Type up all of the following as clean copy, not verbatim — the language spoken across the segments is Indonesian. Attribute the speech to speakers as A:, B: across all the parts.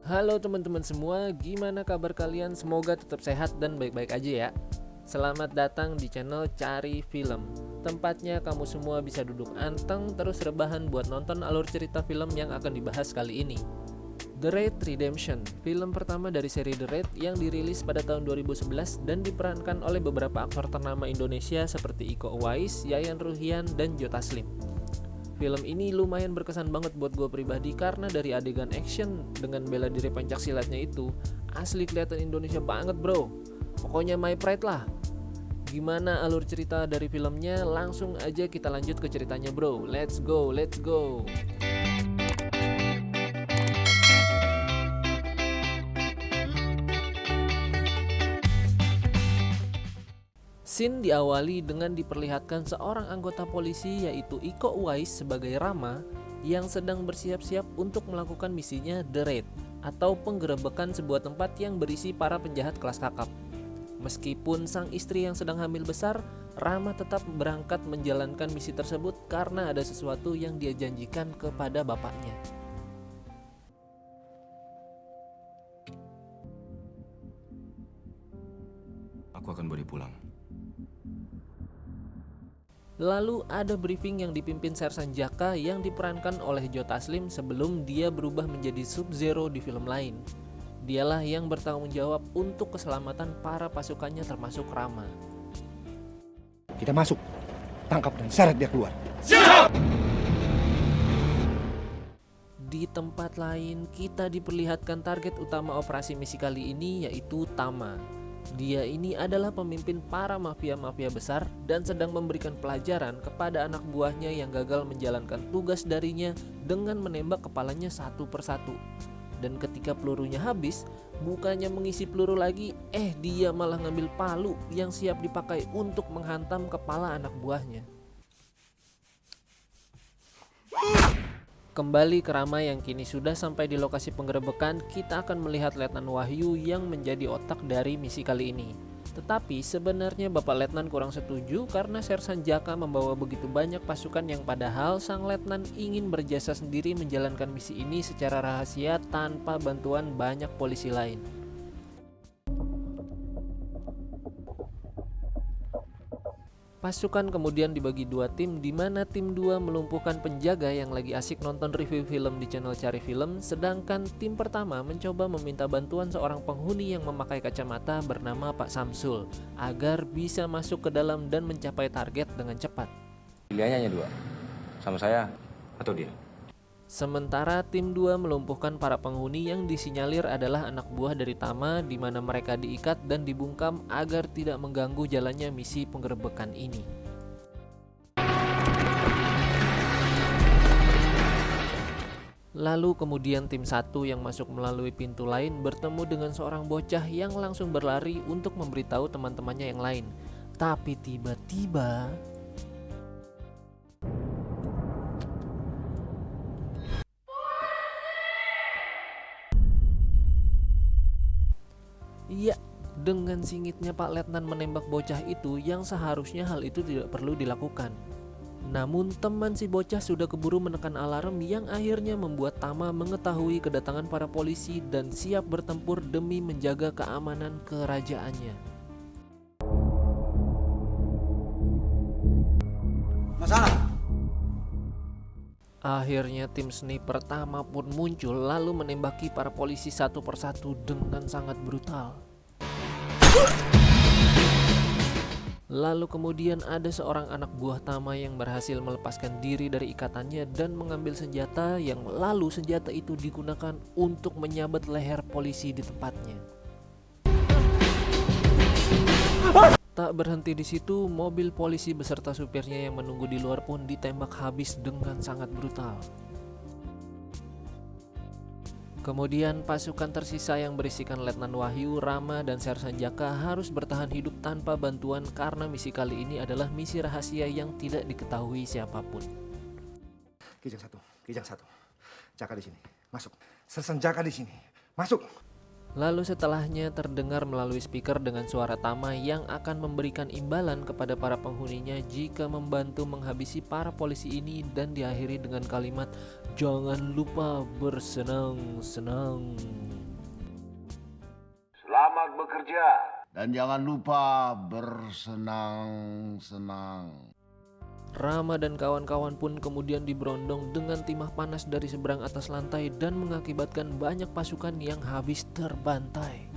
A: Halo teman-teman semua, gimana kabar kalian? Semoga tetap sehat dan baik-baik aja ya. Selamat datang di channel Cari Film. Tempatnya kamu semua bisa duduk anteng terus rebahan buat nonton alur cerita film yang akan dibahas kali ini. The Raid Redemption, film pertama dari seri The Raid yang dirilis pada tahun 2011 dan diperankan oleh beberapa aktor ternama Indonesia seperti Iko Uwais, Yayan Ruhian, dan Joe Taslim. Film ini lumayan berkesan banget buat gue pribadi karena dari adegan action dengan bela diri pencaksilatnya itu asli kelihatan Indonesia banget bro. Pokoknya my pride lah. Gimana alur cerita dari filmnya? Langsung aja kita lanjut ke ceritanya bro. Let's go, let's go. Scene diawali dengan diperlihatkan seorang anggota polisi yaitu Iko Uwais sebagai Rama yang sedang bersiap-siap untuk melakukan misinya The Raid atau penggerebekan sebuah tempat yang berisi para penjahat kelas kakap. Meskipun sang istri yang sedang hamil besar, Rama tetap berangkat menjalankan misi tersebut karena ada sesuatu yang dia janjikan kepada bapaknya.
B: Aku akan bawa dia pulang.
A: Lalu ada briefing yang dipimpin Sersan Jaka yang diperankan oleh Joe Taslim sebelum dia berubah menjadi Sub-Zero di film lain. Dialah yang bertanggung jawab untuk keselamatan para pasukannya termasuk Rama.
C: Kita masuk, tangkap dan seret dia keluar.
A: Di tempat lain kita diperlihatkan target utama operasi misi kali ini yaitu Tama. Dia ini adalah pemimpin para mafia-mafia besar dan sedang memberikan pelajaran kepada anak buahnya yang gagal menjalankan tugas darinya dengan menembak kepalanya satu persatu. Dan ketika pelurunya habis, bukannya mengisi peluru lagi, dia malah ngambil palu yang siap dipakai untuk menghantam kepala anak buahnya. Kembali ke Rama yang kini sudah sampai di lokasi penggerebekan, kita akan melihat Letnan Wahyu yang menjadi otak dari misi kali ini. Tetapi sebenarnya Bapak Letnan kurang setuju karena Sersan Jaka membawa begitu banyak pasukan yang padahal sang Letnan ingin berjasa sendiri menjalankan misi ini secara rahasia tanpa bantuan banyak polisi lain. Pasukan kemudian dibagi dua tim di mana tim 2 melumpuhkan penjaga yang lagi asik nonton review film di channel Cari Film, sedangkan tim pertama mencoba meminta bantuan seorang penghuni yang memakai kacamata bernama Pak Samsul agar bisa masuk ke dalam dan mencapai target dengan cepat.
B: Pilihannya hanya dua, sama saya atau dia.
A: Sementara tim 2 melumpuhkan para penghuni yang disinyalir adalah anak buah dari Tama di mana mereka diikat dan dibungkam agar tidak mengganggu jalannya misi penggerebekan ini. Lalu kemudian tim 1 yang masuk melalui pintu lain bertemu dengan seorang bocah yang langsung berlari untuk memberitahu teman-temannya yang lain. Tapi tiba-tiba iya, dengan singitnya Pak Letnan menembak bocah itu yang seharusnya hal itu tidak perlu dilakukan. Namun teman si bocah sudah keburu menekan alarm yang akhirnya membuat Tama mengetahui kedatangan para polisi dan siap bertempur demi menjaga keamanan kerajaannya.
C: Masalah?
A: Akhirnya tim sniper Tama pun muncul lalu menembaki para polisi satu persatu dengan sangat brutal. Lalu kemudian ada seorang anak buah Tama yang berhasil melepaskan diri dari ikatannya dan mengambil senjata yang lalu senjata itu digunakan untuk menyabet leher polisi di tempatnya. Tak berhenti di situ, mobil polisi beserta supirnya yang menunggu di luar pun ditembak habis dengan sangat brutal. Kemudian pasukan tersisa yang berisikan Letnan Wahyu, Rama, dan Sersan Jaka harus bertahan hidup tanpa bantuan karena misi kali ini adalah misi rahasia yang tidak diketahui siapapun.
C: Kijang satu. Jaka di sini. Masuk. Sersan Jaka di sini. Masuk.
A: Lalu setelahnya terdengar melalui speaker dengan suara Tama yang akan memberikan imbalan kepada para penghuninya jika membantu menghabisi para polisi ini, dan diakhiri dengan kalimat, "Jangan lupa bersenang-senang."
D: bekerja. Dan jangan lupa bersenang-senang.
A: Rama dan kawan-kawan pun kemudian diberondong dengan timah panas dari seberang atas lantai dan mengakibatkan banyak pasukan yang habis terbantai.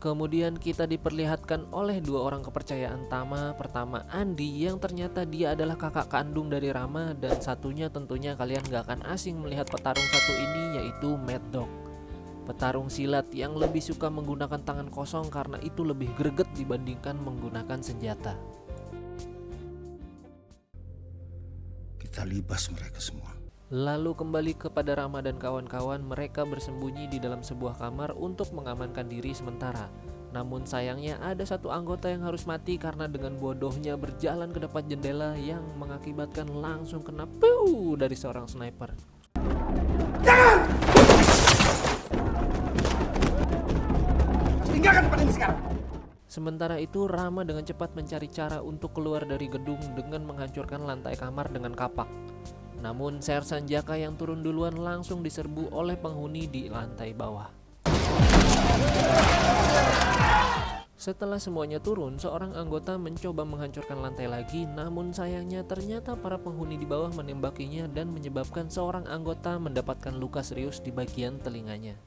A: Kemudian kita diperlihatkan oleh dua orang kepercayaan Tama. Pertama Andi yang ternyata dia adalah kakak kandung dari Rama, dan satunya tentunya kalian gak akan asing melihat petarung satu ini, yaitu Mad Dog. Petarung silat yang lebih suka menggunakan tangan kosong karena itu lebih greget dibandingkan menggunakan senjata.
D: Kita libas mereka semua.
A: Lalu kembali kepada Rama dan kawan-kawan, mereka bersembunyi di dalam sebuah kamar untuk mengamankan diri sementara. Namun sayangnya ada satu anggota yang harus mati karena dengan bodohnya berjalan ke depan jendela yang mengakibatkan langsung kena piu dari seorang sniper.
C: Jangan! Tinggalkan tempat ini sekarang.
A: Sementara itu Rama dengan cepat mencari cara untuk keluar dari gedung dengan menghancurkan lantai kamar dengan kapak. Namun Sersan Jaka yang turun duluan langsung diserbu oleh penghuni di lantai bawah. Setelah semuanya turun, seorang anggota mencoba menghancurkan lantai lagi, namun sayangnya ternyata para penghuni di bawah menembakinya dan menyebabkan seorang anggota mendapatkan luka serius di bagian telinganya.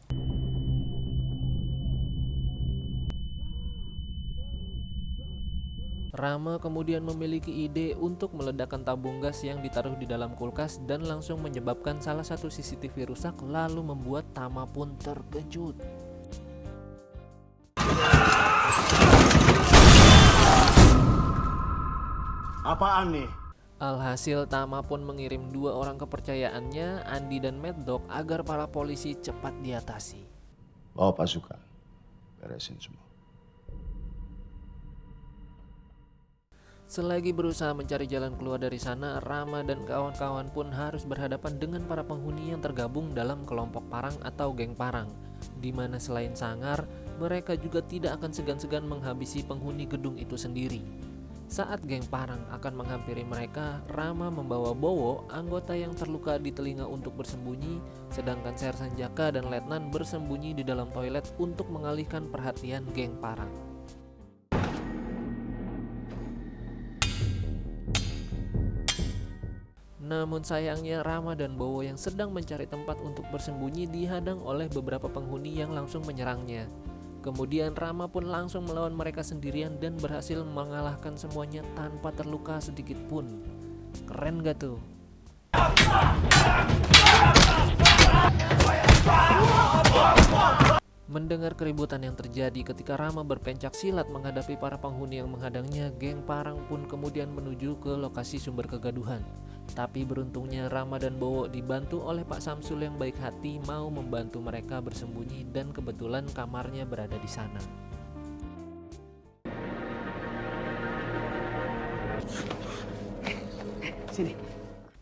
A: Rama kemudian memiliki ide untuk meledakkan tabung gas yang ditaruh di dalam kulkas dan langsung menyebabkan salah satu CCTV rusak, lalu membuat Tama pun terkejut.
D: Apaan nih?
A: Alhasil Tama pun mengirim dua orang kepercayaannya, Andi dan Mad Dog, agar para polisi cepat diatasi.
D: Bawa pasukan. Beresin semua.
A: Selagi berusaha mencari jalan keluar dari sana, Rama dan kawan-kawan pun harus berhadapan dengan para penghuni yang tergabung dalam kelompok parang atau geng parang, di mana selain sangar, mereka juga tidak akan segan-segan menghabisi penghuni gedung itu sendiri. Saat geng parang akan menghampiri mereka, Rama membawa Bowo, anggota yang terluka di telinga, untuk bersembunyi, sedangkan Sersan Jaka dan Letnan bersembunyi di dalam toilet untuk mengalihkan perhatian geng parang. Namun sayangnya Rama dan Bowo yang sedang mencari tempat untuk bersembunyi dihadang oleh beberapa penghuni yang langsung menyerangnya. Kemudian Rama pun langsung melawan mereka sendirian dan berhasil mengalahkan semuanya tanpa terluka sedikit pun. Keren gak tuh? Mendengar keributan yang terjadi ketika Rama berpencak silat menghadapi para penghuni yang menghadangnya, geng parang pun kemudian menuju ke lokasi sumber kegaduhan. Tapi beruntungnya Rama dan Bowo dibantu oleh Pak Samsul yang baik hati mau membantu mereka bersembunyi, dan kebetulan kamarnya berada di sana.
C: Sini.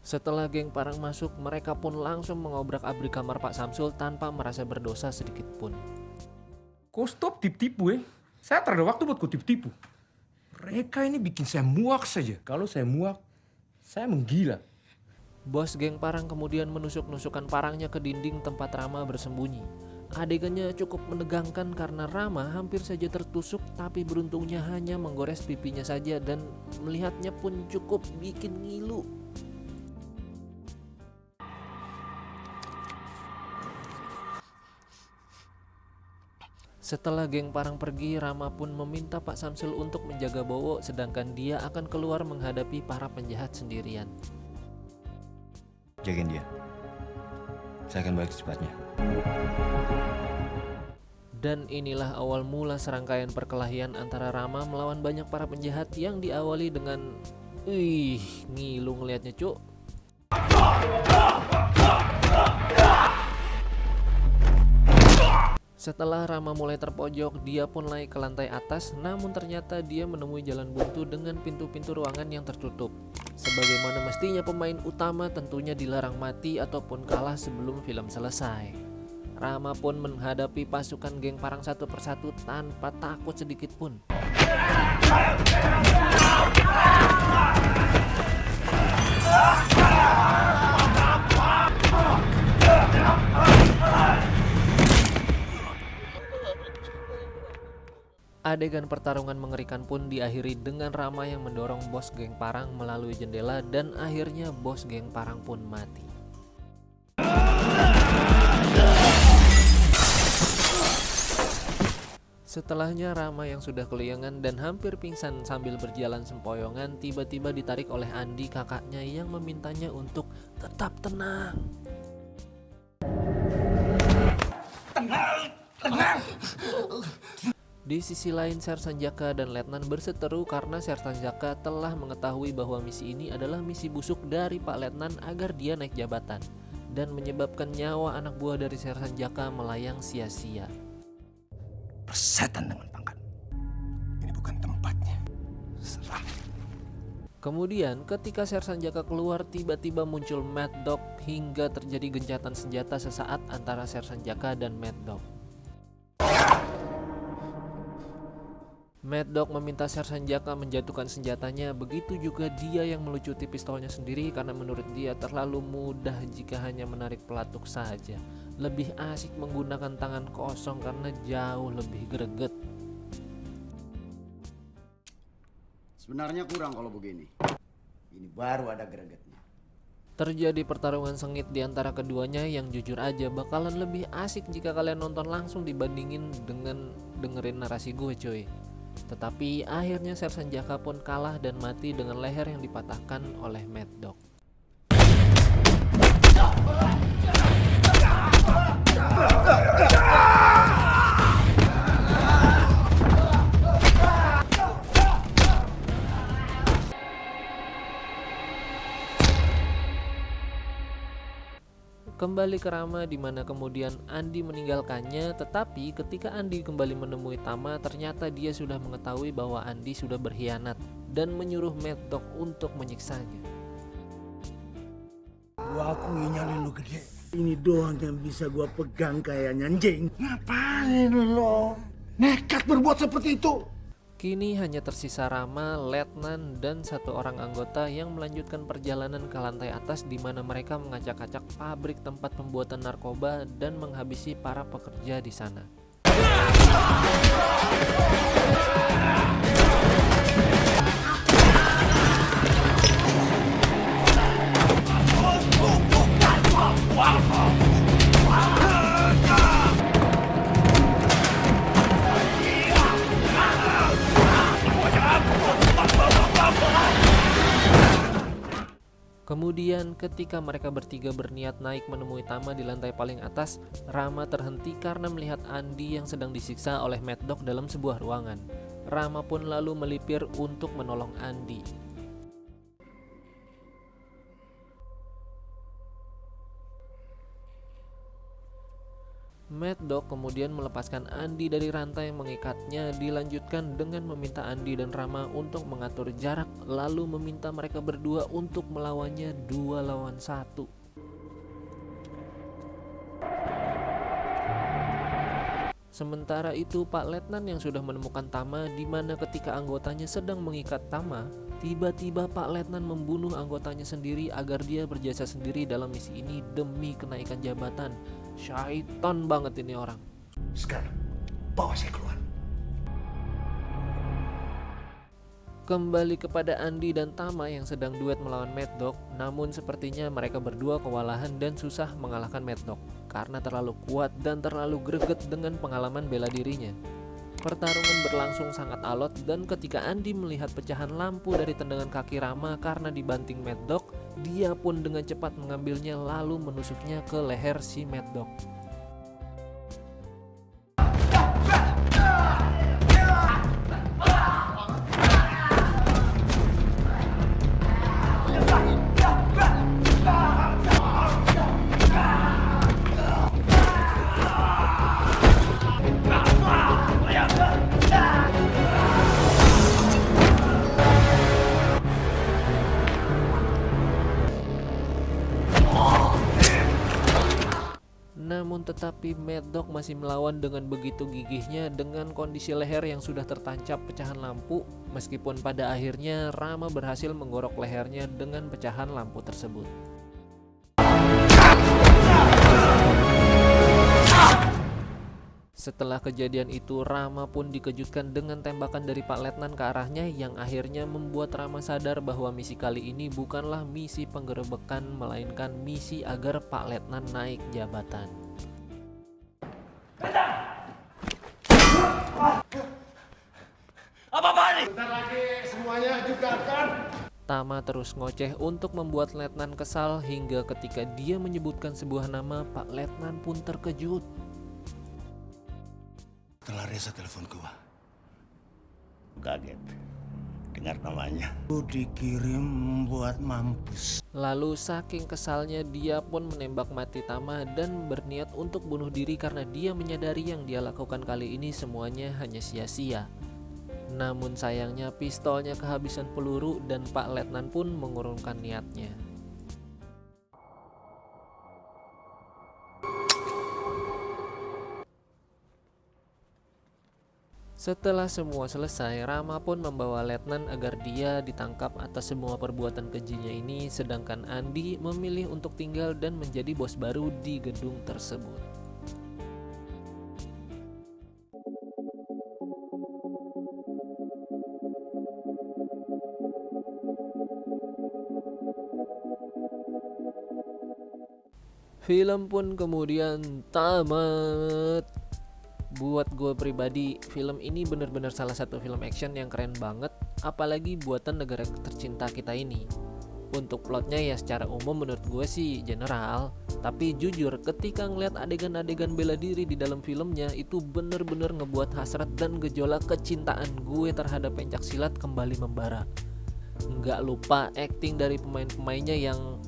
A: Setelah geng parang masuk, mereka pun langsung mengobrak-abrik kamar Pak Samsul tanpa merasa berdosa sedikit pun.
C: Kau stop tipu-tipu ya. Saya tak ada waktu buat kau tipu-tipu. Mereka ini bikin saya muak saja. Kalau saya muak, saya menggila.
A: Bos geng parang kemudian menusuk-nusukkan parangnya ke dinding tempat Rama bersembunyi. Adegannya cukup menegangkan karena Rama hampir saja tertusuk, tapi beruntungnya hanya menggores pipinya saja dan melihatnya pun cukup bikin ngilu. Setelah geng parang pergi, Rama pun meminta Pak Samsul untuk menjaga Bowo, sedangkan dia akan keluar menghadapi para penjahat sendirian.
B: Jagain dia. Saya akan balik secepatnya.
A: Dan inilah awal mula serangkaian perkelahian antara Rama melawan banyak para penjahat yang diawali dengan ngilu ngelihatnya cuk. Setelah Rama mulai terpojok, dia pun naik ke lantai atas, namun ternyata dia menemui jalan buntu dengan pintu-pintu ruangan yang tertutup. Sebagaimana mestinya pemain utama tentunya dilarang mati ataupun kalah sebelum film selesai. Rama pun menghadapi pasukan geng parang satu persatu tanpa takut sedikit pun. Adegan pertarungan mengerikan pun diakhiri dengan Rama yang mendorong bos geng Parang melalui jendela dan akhirnya bos geng Parang pun mati. Setelahnya Rama yang sudah keliengan dan hampir pingsan sambil berjalan sempoyongan tiba-tiba ditarik oleh Andi kakaknya yang memintanya untuk tetap tenang. Di sisi lain Sersan Jaka dan Letnan berseteru karena Sersan Jaka telah mengetahui bahwa misi ini adalah misi busuk dari Pak Letnan agar dia naik jabatan dan menyebabkan nyawa anak buah dari Sersan Jaka melayang sia-sia.
D: Persetan dengan pangkat. Ini bukan tempatnya. Serah.
A: Kemudian ketika Sersan Jaka keluar tiba-tiba muncul Mad Dog hingga terjadi gencatan senjata sesaat antara Sersan Jaka dan Mad Dog. Mad Dog meminta Sersan Jaka menjatuhkan senjatanya, begitu juga dia yang melucuti pistolnya sendiri karena menurut dia terlalu mudah jika hanya menarik pelatuk saja. Lebih asik menggunakan tangan kosong karena jauh lebih greget.
E: Sebenarnya kurang kalau begini. Ini baru ada gregetnya.
A: Terjadi pertarungan sengit di antara keduanya yang jujur aja bakalan lebih asik jika kalian nonton langsung dibandingin dengan dengerin narasi gue cuy. Tetapi akhirnya Sersan Jaka pun kalah dan mati dengan leher yang dipatahkan oleh Mad Dog. Kembali ke Rama di mana kemudian Andi meninggalkannya, tetapi ketika Andi kembali menemui Tama ternyata dia sudah mengetahui bahwa Andi sudah berkhianat dan menyuruh Mad Dog untuk menyiksanya.
F: Gua akui nyali lu gede. Ini doang yang bisa gua pegang kayaknya anjing. Ngapain lo? Nekat berbuat seperti itu.
A: Kini hanya tersisa Rama, Letnan, dan satu orang anggota yang melanjutkan perjalanan ke lantai atas di mana mereka mengacak-acak pabrik tempat pembuatan narkoba dan menghabisi para pekerja di sana. Kemudian ketika mereka bertiga berniat naik menemui Tama di lantai paling atas, Rama terhenti karena melihat Andi yang sedang disiksa oleh Mad Dog dalam sebuah ruangan. Rama pun lalu melipir untuk menolong Andi. Mad Dog kemudian melepaskan Andi dari rantai yang mengikatnya, dilanjutkan dengan meminta Andi dan Rama untuk mengatur jarak, lalu meminta mereka berdua untuk melawannya 2 lawan 1. Sementara itu Pak Letnan yang sudah menemukan Tama di mana ketika anggotanya sedang mengikat Tama, tiba-tiba Pak Letnan membunuh anggotanya sendiri agar dia berjasa sendiri dalam misi ini demi kenaikan jabatan. Syaitan banget ini orang.
F: Sekarang bawa saya keluar.
A: Kembali kepada Andi dan Tama yang sedang duet melawan Mad Dog, namun sepertinya mereka berdua kewalahan dan susah mengalahkan Mad Dog karena terlalu kuat dan terlalu greget dengan pengalaman bela dirinya. Pertarungan berlangsung sangat alot dan ketika Andi melihat pecahan lampu dari tendangan kaki Rama karena dibanting Mad Dog, dia pun dengan cepat mengambilnya lalu menusuknya ke leher si Mad Dog. Namun Namun tetapi Mad Dog masih melawan dengan begitu gigihnya dengan kondisi leher yang sudah tertancap pecahan lampu. Meskipun pada akhirnya Rama berhasil menggorok lehernya dengan pecahan lampu tersebut. Setelah kejadian itu, Rama pun dikejutkan dengan tembakan dari Pak Letnan ke arahnya yang akhirnya membuat Rama sadar bahwa misi kali ini bukanlah misi penggerebekan melainkan misi agar Pak Letnan naik jabatan. Tama terus ngoceh untuk membuat Letnan kesal hingga ketika dia menyebutkan sebuah nama, Pak Letnan pun terkejut.
F: Setelah Reza telepon gua, kaget dengar namanya. Lu dikirim buat mampus.
A: Lalu saking kesalnya dia pun menembak mati Tama dan berniat untuk bunuh diri karena dia menyadari yang dia lakukan kali ini semuanya hanya sia-sia. Namun sayangnya pistolnya kehabisan peluru dan Pak Letnan pun mengurungkan niatnya. Setelah semua selesai, Rama pun membawa Letnan agar dia ditangkap atas semua perbuatan kejinya ini, sedangkan Andi memilih untuk tinggal dan menjadi bos baru di gedung tersebut. Film pun kemudian tamat. Buat gue pribadi, film ini benar-benar salah satu film action yang keren banget, apalagi buatan negara tercinta kita ini. Untuk plotnya ya secara umum menurut gue sih general, tapi jujur ketika ngeliat adegan-adegan bela diri di dalam filmnya itu bener-bener ngebuat hasrat dan gejolak kecintaan gue terhadap pencak silat kembali membara. Nggak lupa acting dari pemain-pemainnya yang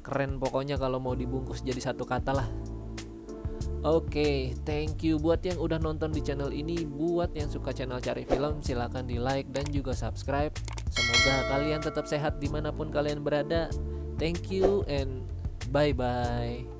A: keren pokoknya kalau mau dibungkus jadi satu kata lah. Oke, thank you buat yang udah nonton di channel ini. Buat yang suka channel Cari Film, silahkan di like dan juga subscribe. Semoga kalian tetap sehat dimanapun kalian berada. Thank you and bye-bye.